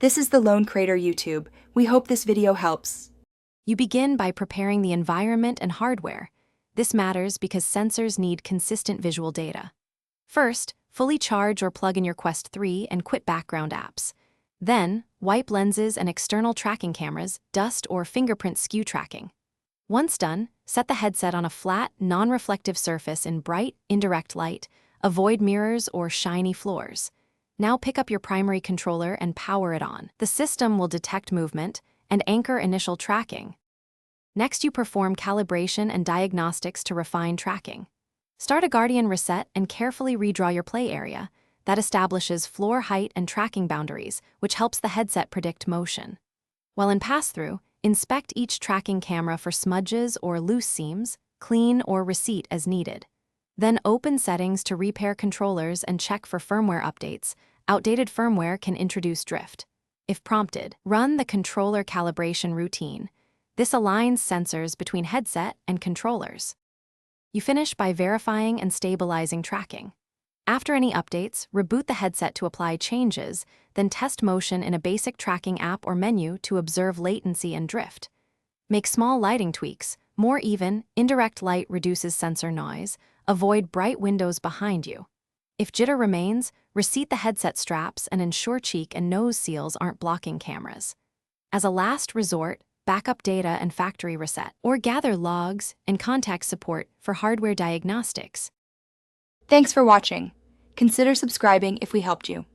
This is the Lone Crater YouTube. We hope this video helps. You begin by preparing the environment and hardware. This matters because sensors need consistent visual data. First, fully charge or plug in your Quest 3 and quit background apps. Then, wipe lenses and external tracking cameras, dust or fingerprint skew tracking. Once done, set the headset on a flat, non-reflective surface in bright, indirect light. Avoid mirrors or shiny floors. Now pick up your primary controller and power it on. The system will detect movement and anchor initial tracking. Next, you perform calibration and diagnostics to refine tracking. Start a Guardian reset and carefully redraw your play area. That establishes floor height and tracking boundaries, which helps the headset predict motion. While in pass-through, inspect each tracking camera for smudges or loose seams, clean or reseat as needed. Then open settings to repair controllers and check for firmware updates. Outdated firmware can introduce drift. If prompted, run the controller calibration routine. This aligns sensors between headset and controllers. You finish by verifying and stabilizing tracking. After any updates, reboot the headset to apply changes, then test motion in a basic tracking app or menu to observe latency and drift. Make small lighting tweaks. More even, indirect light reduces sensor noise. Avoid bright windows behind you. If jitter remains, reseat the headset straps and ensure cheek and nose seals aren't blocking cameras. As a last resort, backup data and factory reset, or gather logs and contact support for hardware diagnostics. Thanks for watching. Consider subscribing if we helped you.